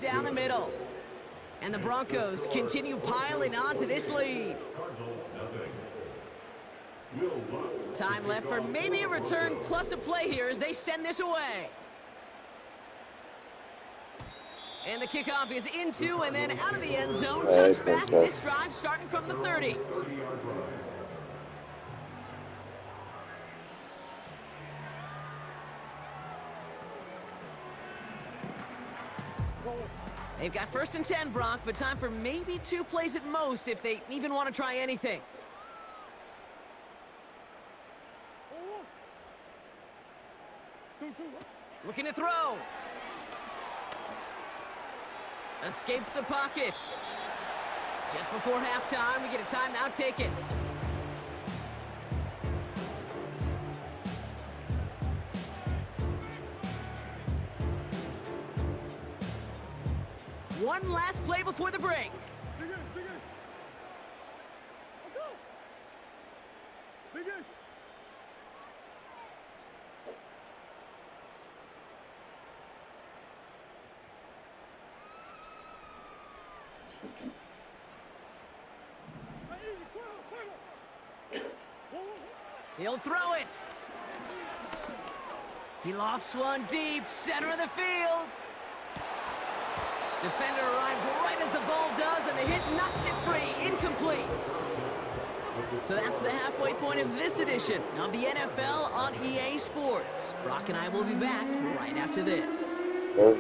down the middle. And the Broncos continue piling onto this lead. Time left for maybe a return plus a play here as they send this away. And the kickoff is into and then out of the end zone. Touchback. This drive starting from the 30. They've got 1st and 10, Bronc, but time for maybe 2 plays at most if they even want to try anything. Looking to throw. Escapes the pocket. Just before halftime, we get a timeout taken. One last play before the break. Let's go. Biggest. He'll throw it. He lofts one deep, center of the field. Defender arrives right as the ball does, and the hit knocks it free. Incomplete. So that's the halfway point of this edition of the NFL on EA Sports. Brock and I will be back right after this. I'm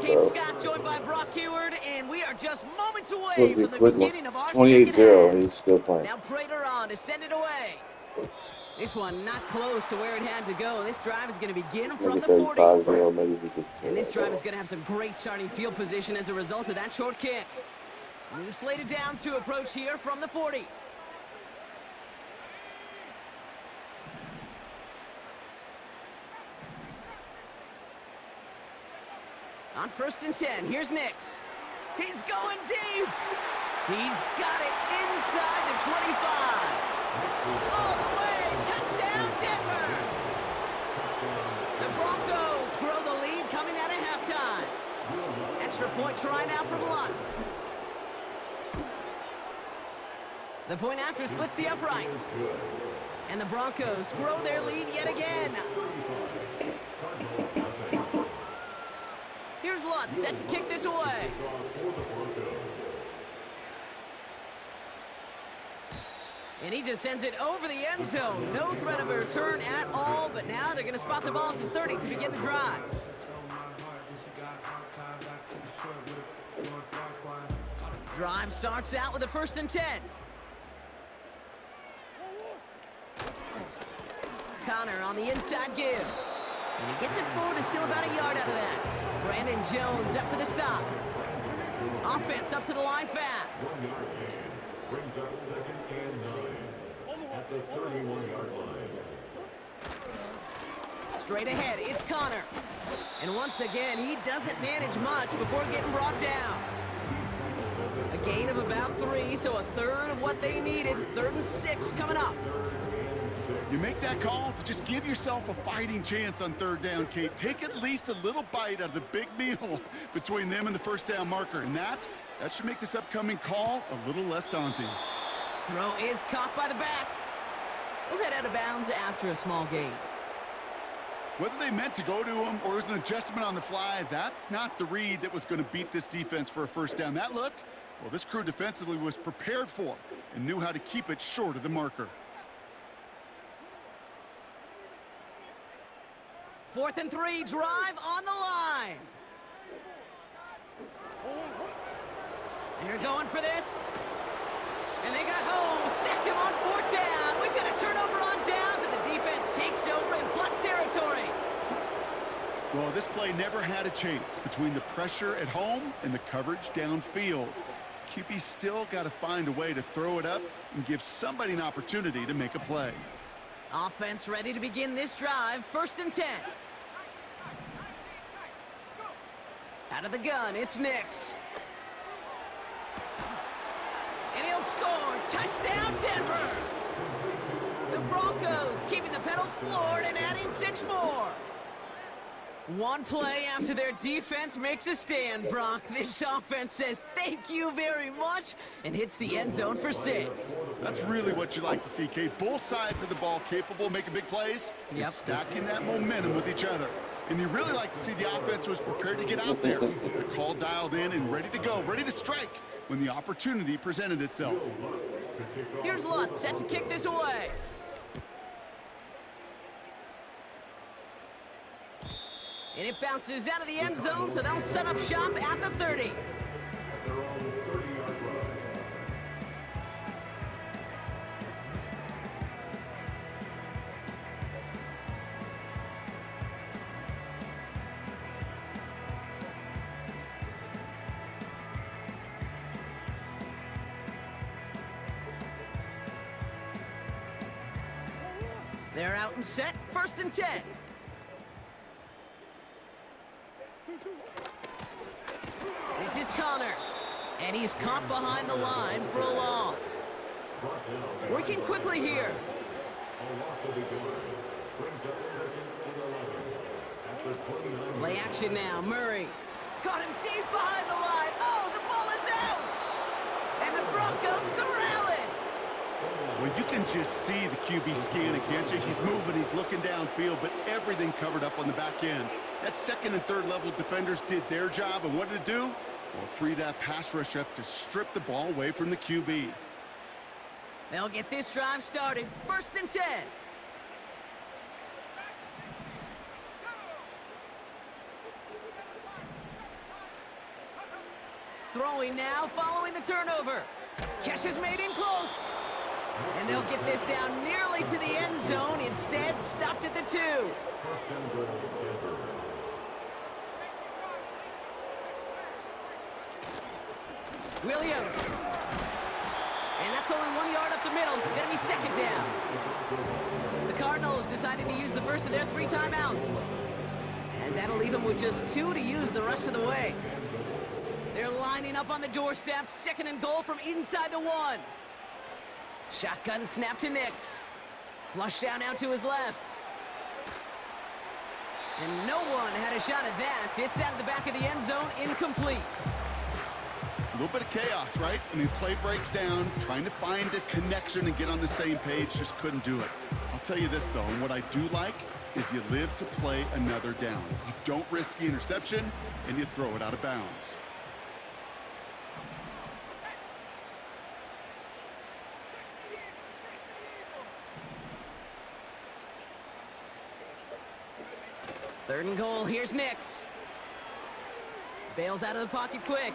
Kate Scott, joined by Brock Heward, and we are just moments away from the beginning of our 28-0. He's still playing. Now Prater on to send it away. This one not close to where it had to go. This drive is going to begin from the 40. And this drive is going to have some great starting field position as a result of that short kick. New slated downs to approach here from the 40. On 1st and 10, here's Nix. He's going deep. He's got it inside the 25. All the way. Touchdown, Denver. The Broncos grow the lead coming out of halftime. Extra point try now from Lutz. The point after splits the uprights. And the Broncos grow their lead yet again. Here's Lutz set to kick this away. And he just sends it over the end zone. No threat of a return at all, but now they're going to spot the ball at the 30 to begin the drive. Drive starts out with a 1st and 10. Connor on the inside give. And he gets it forward to still about a yard out of that. Brandon Jones up for the stop. Offense up to the line fast. Brings up 2nd and 9 at the 31-yard line. Straight ahead, it's Connor. And once again, he doesn't manage much before getting brought down. A gain of about 3, so a third of what they needed. 3rd and 6 coming up. You make that call to just give yourself a fighting chance on 3rd down, Kate. Take at least a little bite out of the big meal between them and the 1st down marker. And that should make this upcoming call a little less daunting. Throw is caught by the back. We'll head out of bounds after a small gain. Whether they meant to go to him or it was an adjustment on the fly, that's not the read that was going to beat this defense for a 1st down. That look, well, this crew defensively was prepared for and knew how to keep it short of the marker. 4th and 3, drive on the line. They're going for this. And they got home, sacked him on 4th down. We've got a turnover on downs, and the defense takes over in plus territory. Well, this play never had a chance between the pressure at home and the coverage downfield. QB still got to find a way to throw it up and give somebody an opportunity to make a play. Offense ready to begin this drive, 1st and 10. Out of the gun, it's Nix. And he'll score. Touchdown, Denver. The Broncos keeping the pedal floored and adding 6 more. One play after their defense makes a stand, Brock. This offense says thank you very much and hits the end zone for 6. That's really what you like to see, Kate. Both sides of the ball capable of making big plays and stacking that momentum with each other. And you really like to see the offense was prepared to get out there. The call dialed in and ready to go, ready to strike when the opportunity presented itself. Here's Lutz set to kick this away. And it bounces out of the end zone, so they'll set up shop at the 30. They're out and set, 1st and 10. This is Connor, and he's caught behind the line for a loss. Working quickly here. Play action now, Murray. Caught him deep behind the line. Oh, the ball is out! And the Broncos corral it! Well, you can just see the QB scanning, can't you? He's moving, he's looking downfield, but everything covered up on the back end. That 2nd and 3rd level defenders did their job, and what did it do? Well, freed that pass rush up to strip the ball away from the QB. They'll get this drive started. 1st and 10. Throwing now, following the turnover. Catch is made in close. And they'll get this down nearly to the end zone. Instead, stopped at the 2. Williams. And that's only 1 yard up the middle. Gonna be 2nd down. The Cardinals decided to use the first of their 3 timeouts, as that'll leave them with just 2 to use the rest of the way. They're lining up on the doorstep. 2nd and goal from inside the 1. Shotgun snap to Nix. Flush down out to his left. And no one had a shot at that. It's out of the back of the end zone, incomplete. A little bit of chaos, right? I mean, play breaks down, trying to find a connection and get on the same page, just couldn't do it. I'll tell you this, though, and what I do like is you live to play another down. You don't risk the interception, and you throw it out of bounds. Third and goal, here's Nix. Bails out of the pocket quick.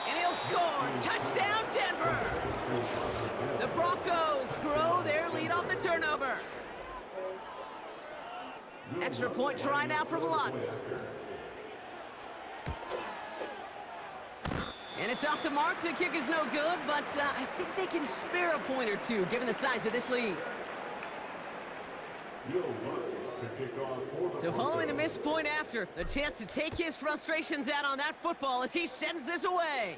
And he'll score! Touchdown, Denver! The Broncos grow their lead off the turnover. Extra point try now from Lutz. And it's off the mark. The kick is no good, but I think they can spare a point or two given the size of this lead. So following the missed point after, the chance to take his frustrations out on that football as he sends this away.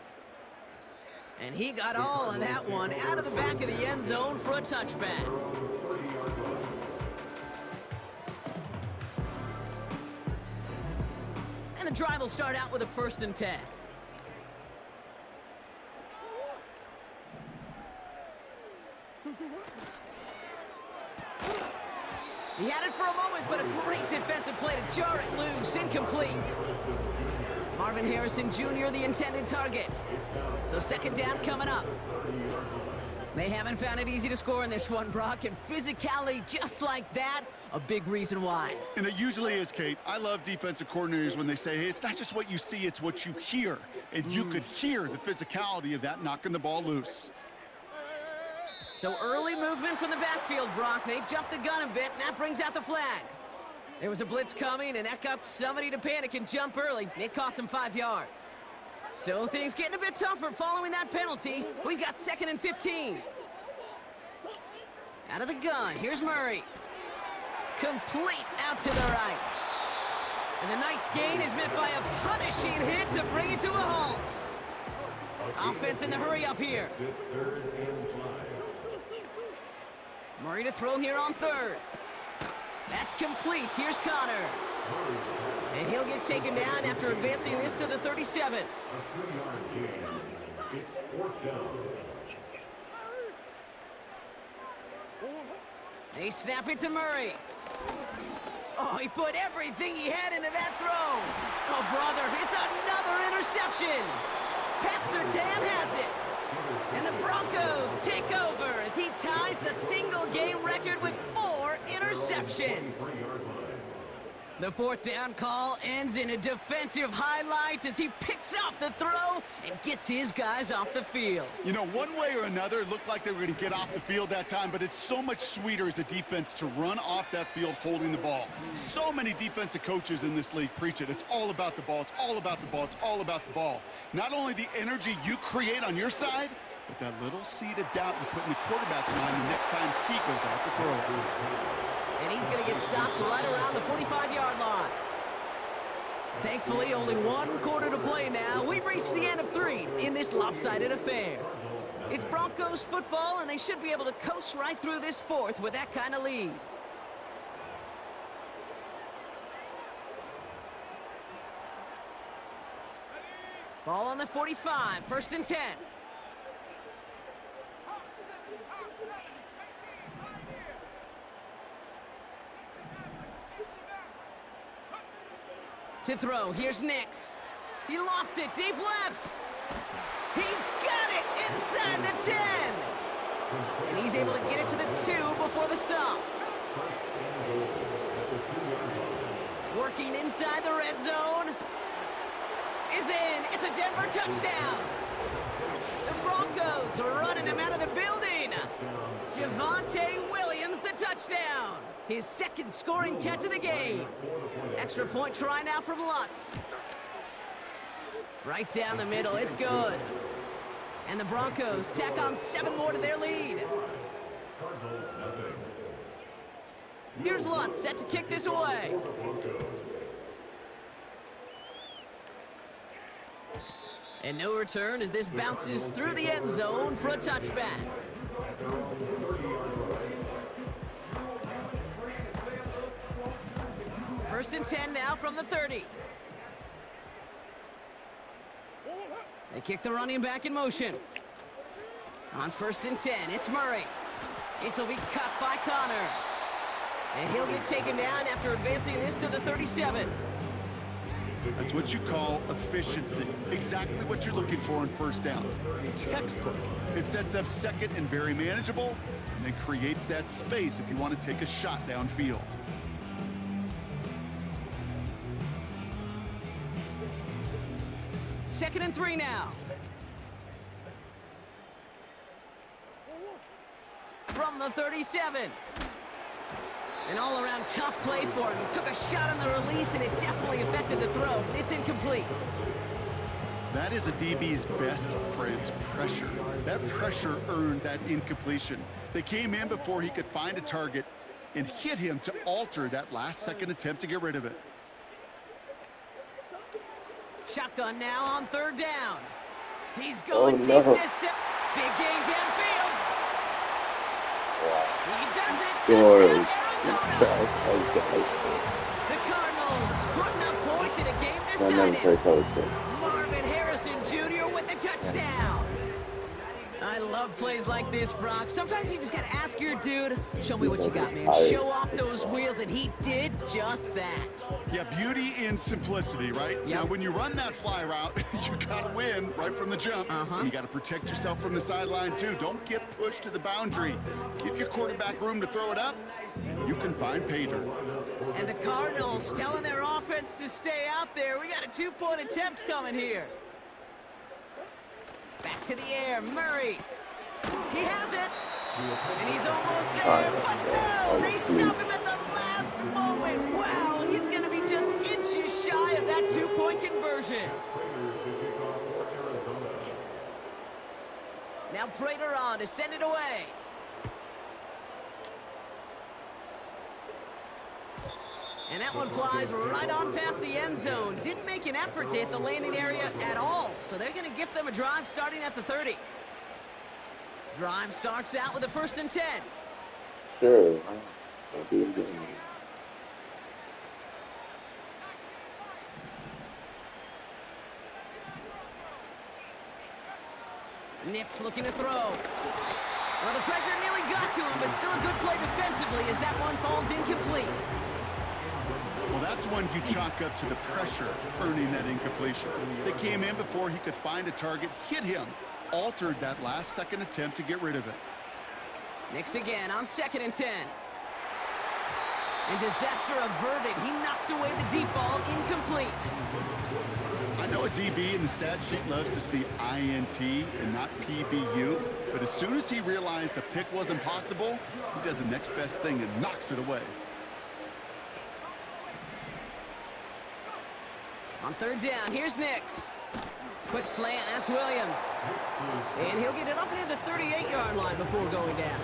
And he got all of that one out of the back of the end zone for a touchback. And the drive will start out with a 1st and 10. He had it for a moment, but a great defensive play to jar it loose. Incomplete. Marvin Harrison Jr., the intended target. So 2nd down coming up. They haven't found it easy to score in this one, Brock, and physicality just like that, a big reason why. And it usually is, Kate. I love defensive coordinators when they say, hey, it's not just what you see, it's what you hear. And you could hear the physicality of that knocking the ball loose. So early movement from the backfield, Brock. They jumped the gun a bit, and that brings out the flag. There was a blitz coming, and that got somebody to panic and jump early. It cost them 5 yards. So things getting a bit tougher following that penalty. We've got 2nd and 15. Out of the gun, here's Murray. Complete out to the right. And the nice gain is met by a punishing hit to bring it to a halt. Offense in the hurry up here. Murray to throw here on 3rd. That's complete. Here's Connor. And he'll get taken down after advancing this to the 37. A 3-yard gain. It's 4th down. They snap it to Murray. Oh, he put everything he had into that throw. Oh, brother, it's another interception. Pat Surtain has it. And the Broncos take over as he ties the single-game record with 4 interceptions. The 4th down call ends in a defensive highlight as he picks off the throw and gets his guys off the field. You know, one way or another, it looked like they were going to get off the field that time, but it's so much sweeter as a defense to run off that field holding the ball. So many defensive coaches in this league preach it. It's all about the ball. It's all about the ball. It's all about the ball. Not only the energy you create on your side, but that little seed of doubt you put in the quarterback's mind the next time he goes out to throw it. And he's going to get stopped right around the 45-yard line. Thankfully, only 1 quarter to play now. We've reached the end of 3 in this lopsided affair. It's Broncos football, and they should be able to coast right through this 4th with that kind of lead. Ball on the 45, 1st and 10. To throw, here's Nix. He lofts it deep left. He's got it inside the 10. And he's able to get it to the 2 before the stop. Working inside the red zone. Is in. It's a Denver touchdown. The Broncos are running them out of the building. Javonte Williams, the touchdown. His 2nd scoring catch of the game. Extra point try now from Lutz. Right down the middle, it's good. And the Broncos tack on 7 more to their lead. Here's Lutz set to kick this away. And no return as this bounces through the end zone for a touchback. First and 10 now from the 30. They kick the running back in motion. On 1st and 10, it's Murray. This will be cut by Connor. And he'll get taken down after advancing this to the 37. That's what you call efficiency. Exactly what you're looking for on 1st down. Textbook. It sets up 2nd and very manageable, and then creates that space if you want to take a shot downfield. Second and 3 now. From the 37. An all-around tough play for him. He took a shot on the release, and it definitely affected the throw. It's incomplete. That is a DB's best friend, pressure. That pressure earned that incompletion. They came in before he could find a target and hit him to alter that last-second attempt to get rid of it. Shotgun now on 3rd down. He's going deep this time. Big gain downfield. He does it. Touchdown, Arizona. The Cardinals putting up points in a game decided. Marvin Harrison Jr. with the touchdown. I love plays like this, Brock. Sometimes you just gotta ask your dude, show me what you got, man. Show off those wheels, and he did just that. Yeah, beauty in simplicity, right? Yeah. Now, when you run that fly route, you gotta win right from the jump. And you gotta protect yourself from the sideline, too. Don't get pushed to the boundary. Give your quarterback room to throw it up. You can find pay dirt. And the Cardinals telling their offense to stay out there. We got a 2-point attempt coming here. Back to the air, Murray. He has it. And he's almost there, but no! They stop him at the last moment. Wow, he's going to be just inches shy of that 2-point conversion. Now Prater on to send it away. And that one flies right on past the end zone. Didn't make an effort to hit the landing area at all. So they're going to gift them a drive starting at the 30. Drive starts out with a 1st and 10. Sure. Nick's looking to throw. Well, the pressure nearly got to him, but still a good play defensively as that one falls incomplete. Well, that's one you chalk up to the pressure earning that incompletion. They came in before he could find a target, hit him, altered that last-second attempt to get rid of it. Nick's again on 2nd and 10. And disaster averted. He knocks away the deep ball, incomplete. I know a DB in the stat sheet loves to see INT and not PBU, but as soon as he realized a pick wasn't possible, he does the next best thing and knocks it away. On 3rd down, here's Nix. Quick slant, that's Williams. And he'll get it up near the 38-yard line before going down.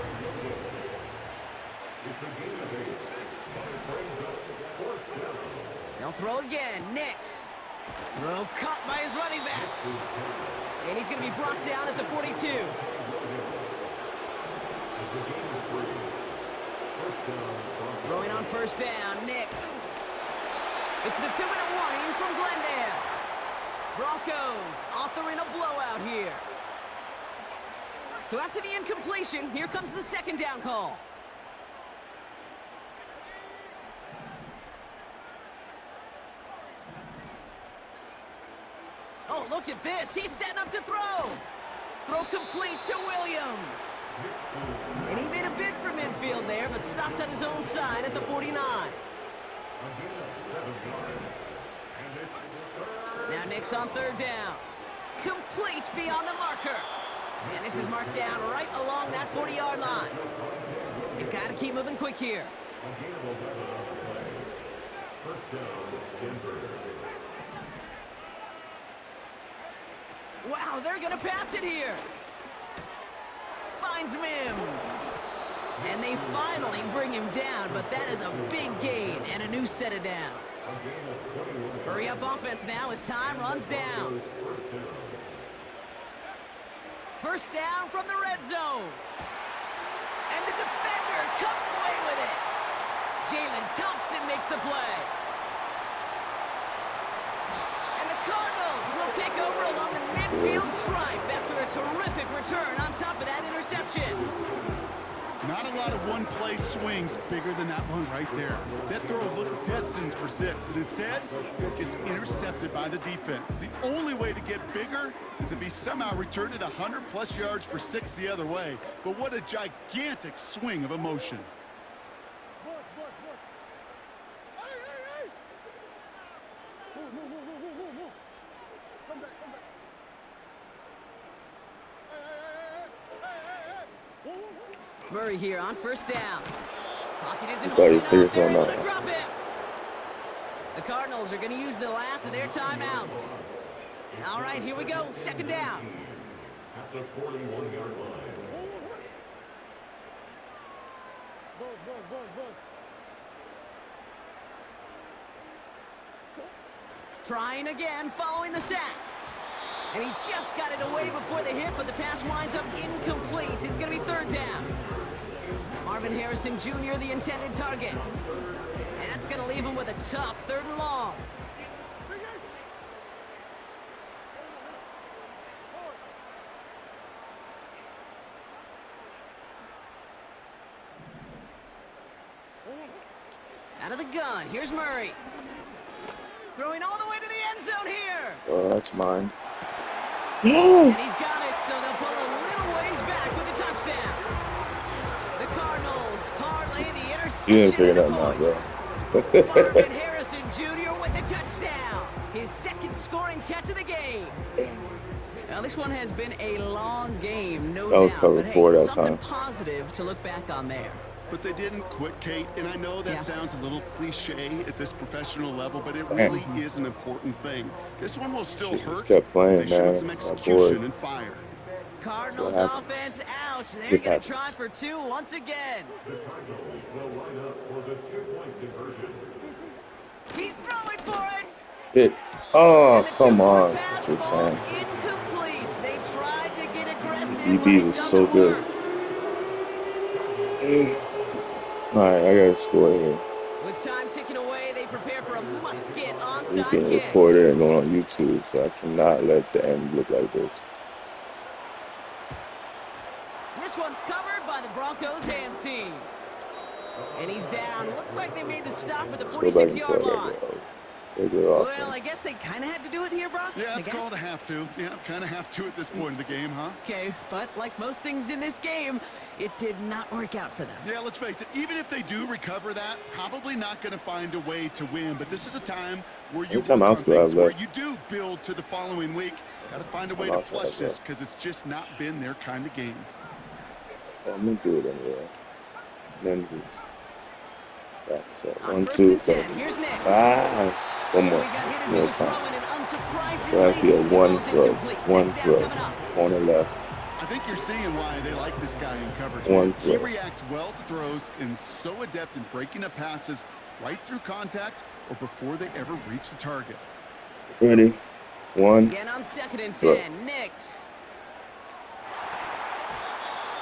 They'll throw again, Nix. Throw caught by his running back. And he's going to be brought down at the 42. Throwing on 1st down, Nix. It's the 2-minute warning from Glendale. Broncos authoring a blowout here. So after the incompletion, here comes the 2nd down call. Oh, look at this. He's setting up to throw. Throw complete to Williams. And he made a bid for midfield there, but stopped on his own side at the 49. Now Nick's on 3rd down. Complete beyond the marker. And this is marked down right along that 40-yard line. They've got to keep moving quick here. Wow, they're going to pass it here. Finds Mims. And they finally bring him down, but that is a big gain and a new set of downs. Hurry up offense now as time runs down. 1st down from the red zone. And the defender comes away with it. Jalen Thompson makes the play. And the Cardinals will take over along the midfield stripe after a terrific return on top of that interception. Not a lot of one-play swings bigger than that one right there. That throw looked destined for 6, and instead, it gets intercepted by the defense. The only way to get bigger is if he somehow returned it 100-plus yards for 6 the other way. But what a gigantic swing of emotion. Murray here on 1st down. Pocket isn't They're holding up. They're able out. to drop him. The Cardinals are going to use the last of their timeouts. All right, here we go. 2nd down. At the 41-yard line. Trying again, following the sack. And he just got it away before the hit, but the pass winds up incomplete. It's going to be 3rd down. Marvin Harrison Jr., the intended target. And that's going to leave him with a tough 3rd and long. Out of the gun, here's Murray. Throwing all the way to the end zone here. Oh, that's mine. And he's got it, so they'll pull a little ways back with a touchdown. The Cardinals parlay the interception into points. Marvin Harrison Jr. with the touchdown. His 2nd scoring catch of the game. Now, this one has been a long game, no doubt. But hey, something positive to look back on there. But they didn't quit, Kate, and I know that sounds a little cliche at this professional level, but it really is an important thing. This one will still hurt. Playing, they showed some execution and fire. Cardinals offense out. They're going to try for 2 once again. The Cardinals will line up for the 2-point conversion. He's throwing for it. Oh, come on. Pass falls incomplete. They tried to get aggressive, DB was so good. All right, I got to score here. With time ticking away, they prepare for a must-get You onside can kick. record it and go on YouTube, so I cannot let the end look like this. this one's covered by the Broncos hands team. And he's down. Looks like they made the stop at the Let's go back into 46-yard our line. regular Well, offense. I guess they kind of had to do it here, Brock. Yeah, I it's guess. called a have to. Yeah, kind of have to at this point in the game, huh? Okay, but like most things in this game, it did not work out for them. Yeah, let's face it. Even if they do recover that, probably not going to find a way to win. But this is a time where you work on timeouts do I have things, where left? you do build to the following week. Got to find a way to Timeouts I flush have this left. because it's just not been their kind of game. I'm gonna do it anyway. Then just pass this out. On 1, first 2, and 10, go. here's Nix. Ah, one more. We got hit as he More was time. throwing, and unsurprisingly, So I feel he one falls throw. incomplete. One Second throw. down coming up. Corner left. I think you're seeing why they like this guy in coverage. One man. He throw. reacts well to throws and so adept in breaking up passes right through contact or before they ever reach the target. Ready? 1. Again on second and Throw. 10, Nix.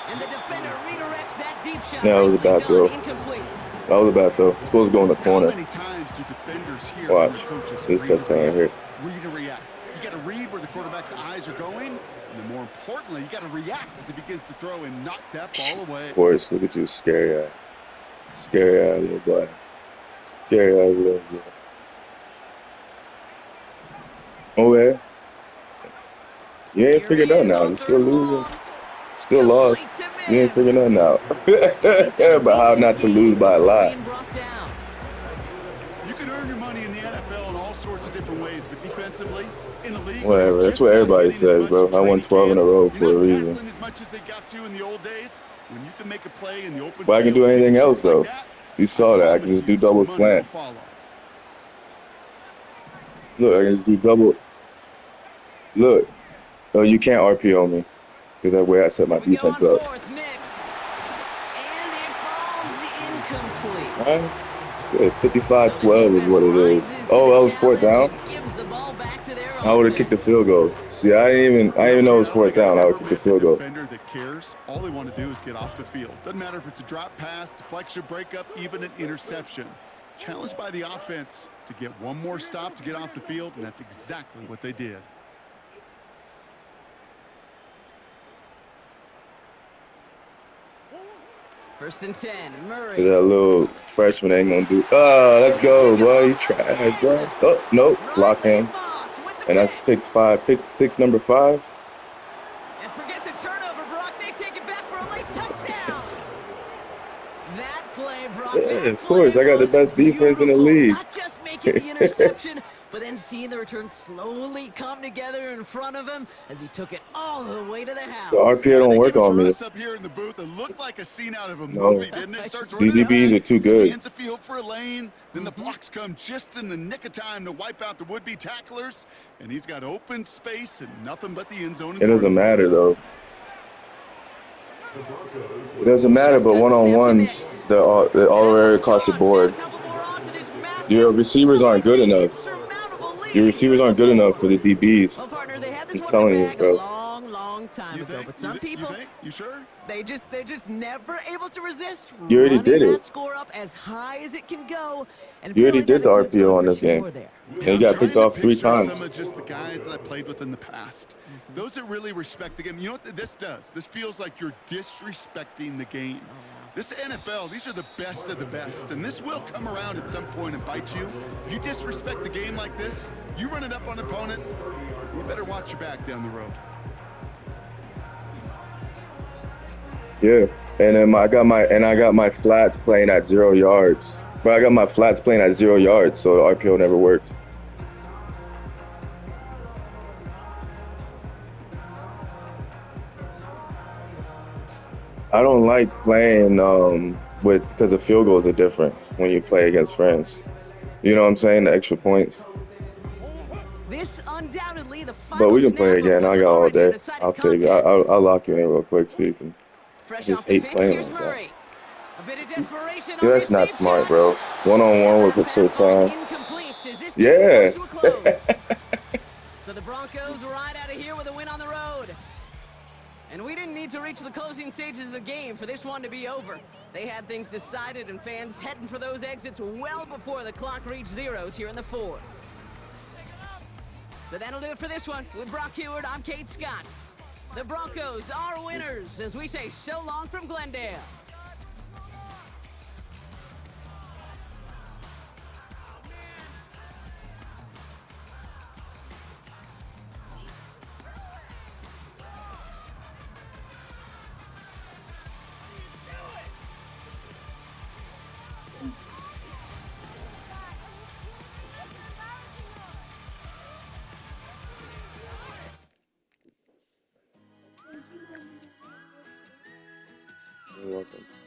And the defender redirects that deep shot. Yeah, that was a Nicely bad done. throw. Incomplete. That was a bad throw. It's supposed to go in the How corner. many times do defenders hear Watch. from their coaches? This read and touchdown right react? here. Read and react. You got to read where the quarterback's eyes are going, and then more importantly, you got to react as he begins to throw and knock that ball away. Of course, look at you, scary eye. Scary eye, little boy. Scary eye, little boy. Oh, yeah. You ain't Here figured he that is out. on You still third and losing. long. Still lost. Complete to You ain't Mims. figured nothing out. He's got a But how decent not to lead lose by a before lot. being brought down. You can earn your money in the NFL in all sorts of different ways, but defensively, in the league, Whatever. you're That's just what not everybody getting as says, much bro. as I won training 12 in a camp. row You're for a not reason. tackling as much as they got to in the old days. When you can make a play in the open But I can field, do anything shit else, like though. that, You saw that. I can promise just do you double some money will slants. follow. Look, I can just do double. Look. Oh, you can't RPO me. Because that way I set my Here we go on defense up. fourth, Nix. And it falls incomplete. Alright. It's good. So the 55-12 is defense what it is. rises to Oh, the that was fourth down? challenge and gives the ball back to their I would have kicked the offense. field goal. See, I didn't even know it was fourth down. I would have kicked the field goal. Defender that cares, all they want to do is get off the field. Doesn't matter if it's a drop pass, deflection, breakup, even an interception. Challenged by the offense to get one more stop to get off the field, and that's exactly what they did. First and 10, That Murray. little freshman ain't gonna do. Let's go, boy. You trash, bro. Oh, nope. Block him. Moss with the And that's pick. pick 6, number 5. And forget the turnover, Brock. They take it back for a late touchdown. That play, Brock. Yeah, that of course. play I got the was best defense in the beautiful. league. Not just making the interception, but then seeing the return slowly come together in front of him as he took it all the way to the house. The RPO don't work on me. Us up here in the booth, it looked like a scene out of a No. movie, didn't it? Starts running DBs high, are too good. scans the field for a lane, then the blocks come just in the nick of time to wipe out the would-be tacklers, and he's got open space and nothing but the end zone. It doesn't matter, though. It doesn't matter, but one-on-ones, they're already across the board. Your receivers aren't good enough. Your receivers aren't good enough for the DBs. Well, partner, they had this I'm one telling in the you, bag bro. a long time You ago, think? but some people, You sure? they're just never able to resist. You already running did it. that score up as high as it can go. And You already apparently did the that includes RPO going on for this 2 game. more there. And he I'm got trying picked to off 3 picture times. Some of just the guys that I played with in the past. Those that really respect the game. You know what this does? This feels like you're disrespecting the game. This NFL, these are the best of the best, and this will come around at some point and bite you. You disrespect the game like this, you run it up on an opponent, you better watch your back down the road. Yeah, and then I got my flats playing at 0 yards. But I got my flats playing at 0 yards, so the RPO never works. I don't like playing because the field goals are different when you play against friends. You know what I'm saying? The extra points. This undoubtedly the final But we can play snap again. of I what's got all already a day. decided I'll save you. contest. I'll lock you in real quick so you can. Fresh just off the hate pick, playing here's like that. Murray. A bit of desperation Yeah, on that's this not deep smart, shot. bro. One-on-one with That Pixel pass falls time. incomplete as this game Yeah. comes to a close. So the Broncos ride out of here with a win on the road. And we didn't need to reach the closing stages of the game for this one to be over. They had things decided and fans heading for those exits well before the clock reached zeros here in the fourth. So that'll do it for this one. With Brock Heward, I'm Kate Scott. The Broncos are winners as we say so long from Glendale. You're welcome.